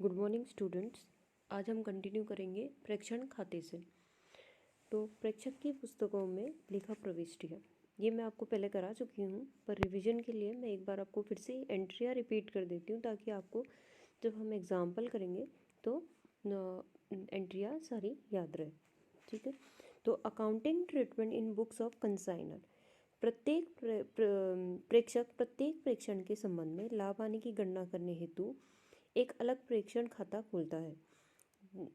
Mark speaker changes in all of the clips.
Speaker 1: Good morning students. आज हम continue करेंगे प्रेक्षण खाते से। तो प्रेक्षक की पुस्तकों में लेखा प्रविष्टियाँ ये मैं आपको पहले करा चुकी हूँ, पर रिवीजन के लिए मैं एक बार आपको फिर से एंट्रियाँ रिपीट कर देती हूँ ताकि आपको जब हम एग्जाम्पल करेंगे तो एंट्रियाँ सारी याद रहे। ठीक है। तो accounting treatment in books of consignor. प्रत्येक प्रेक्षक प्रत्येक प्रेक्षण के संबंध में लाभ हानि की गणना करने हेतु एक अलग प्रेक्षण खाता खोलता है।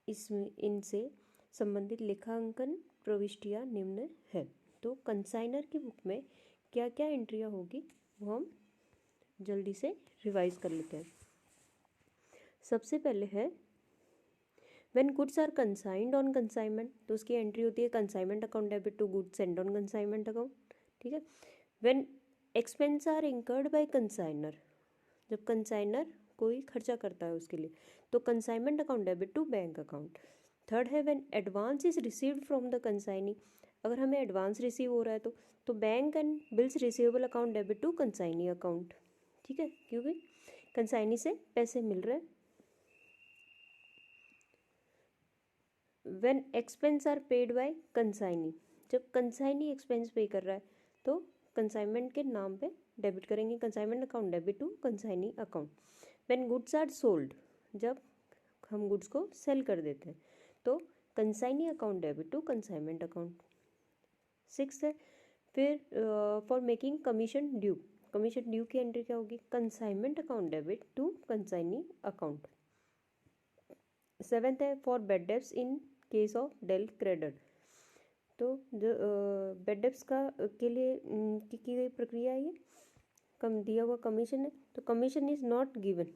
Speaker 1: इसमें इनसे संबंधित लेखांकन प्रविष्टियाँ निम्न है। तो कंसाइनर की बुक में क्या क्या एंट्रियाँ होगी वो हम जल्दी से रिवाइज कर लेते हैं। सबसे पहले है when goods are consigned on consignment, तो उसकी एंट्री होती है consignment account debit to goods send on consignment account. ठीक है। When expense are incurred by consignor, जब कंसाइनर कोई खर्चा करता है उसके लिए, तो consignment account debit to bank अकाउंट। थर्ड है when advance is received from the consignee, अगर हमें एडवांस रिसीव हो रहा है तो bank and bills receivable account debit to consignee account. ठीक है, क्योंकि कंसाइनी से पैसे मिल रहे हैं। When expense are paid by consignee, जब कंसाइनी एक्सपेंस पे कर रहा है तो कंसाइनमेंट के नाम पे डेबिट करेंगे, consignment account debit to consignee account. When goods are sold, जब हम गुड्स को सेल कर देते हैं तो consignee account debit to consignment account. Six है फिर for making commission due, commission due की एंट्री क्या होगी, consignment account debit to consignee account. Seventh है for bad debts in case of del credit, तो जो बेड डेब्ट्स का के लिए की गई प्रक्रिया है, ये कम दिया हुआ कमीशन है तो कमीशन इज़ नॉट गिवन,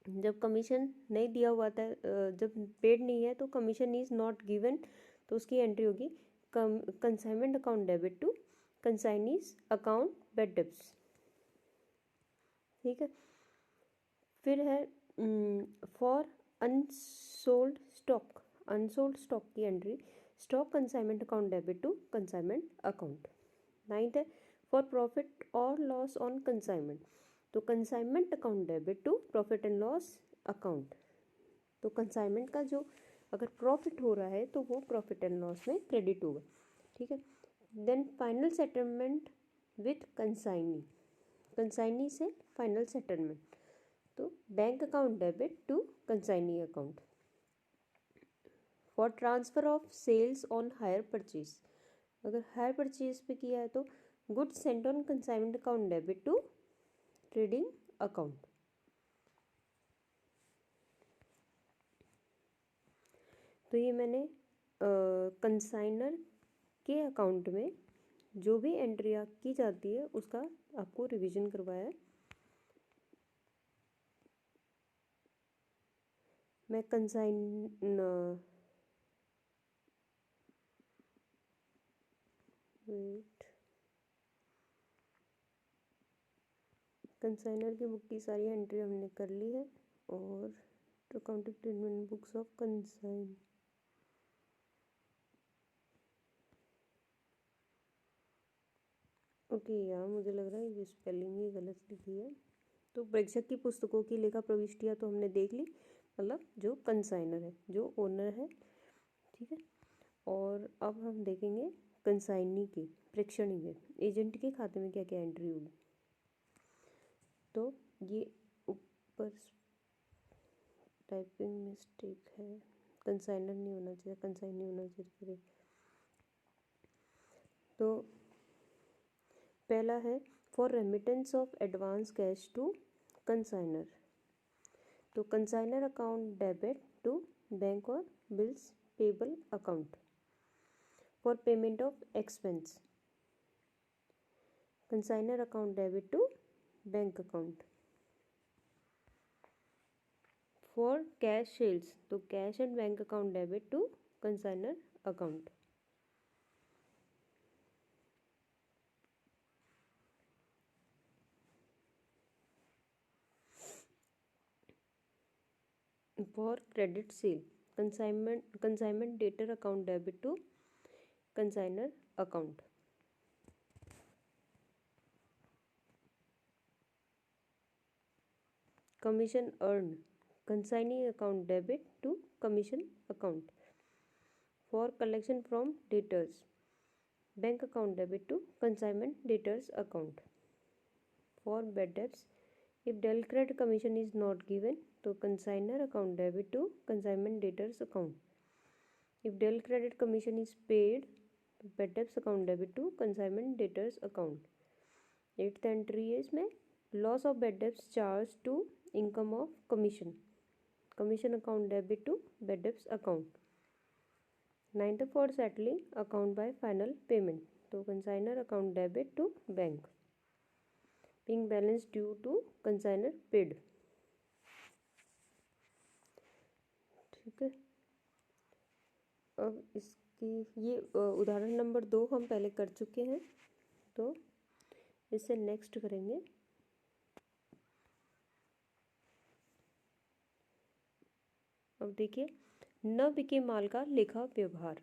Speaker 1: जब कमीशन नहीं दिया हुआ था, जब पेड नहीं है तो कमीशन इज़ नॉट गिवन, तो उसकी एंट्री होगी consignment account debit to consignees account bad debts. ठीक है। फिर है for unsold stock, unsold stock की entry stock consignment account debit to consignment account. Ninth है फॉर प्रॉफिट और लॉस ऑन कंसाइनमेंट, तो consignment account debit to profit and loss account. तो consignment का जो अगर प्रॉफिट हो रहा है तो वो प्रॉफिट एंड लॉस में क्रेडिट होगा। ठीक है। Then final settlement with consignee, consignee से फाइनल सेटलमेंट, तो bank account debit to consignee account. For transfer of sales on hire purchase, अगर हायर परचेज पे किया है तो goods sent on consignment account debit to trading account. तो ये मैंने consignor के अकाउंट में जो भी एंट्रियाँ की जाती है उसका आपको रिवीजन करवाया है। मैं कंसाइनर की बुक की सारी एंट्री हमने कर ली है और accounting treatment books of consign, okay यार मुझे लग रहा है ये स्पेलिंग ही गलत लिखी है। तो प्रेक्षक की पुस्तकों की लेखा प्रविष्टियाँ तो हमने देख ली, मतलब जो कंसाइनर है, जो ओनर है। ठीक है। और अब हम देखेंगे कंसाइनी के प्रेक्षणी के एजेंट के खाते में क्या क्या एंट्री होगी। तो ये ऊपर टाइपिंग मिस्टेक है, कंसाइनर नहीं होना चाहिए, कंसाइन नहीं होना चाहिए। तो पहला है for remittance of advance cash to consignor, तो consignor account debit to bank और bills payable account. For payment of expense consignor account debit to bank account. For cash sales, तो cash and bank account debit to consignor account. For credit sale consignment debtor account debit to consignor account. Commission earn consignee account debit to commission account. For collection from debtors, bank account debit to consignment debtors account. For bad debts, if del credit commission is not given, तो consignor account debit to consignment debtors account. If del credit commission is paid, तो bad debts account debit to consignment debtors account. 8th entry है इसमें loss of bad debts charged to income of commission, commission account debit to bad debts account. 9th for settling account by final payment, तो consignor account debit to bank. Being balance due to consignor paid. ठीक है. अब इसकी ये उदाहरण number 2 हम पहले कर चुके हैं, तो इससे नेक्स्ट करेंगे. अब देखिए, न बिके माल का लेखा व्यवहार.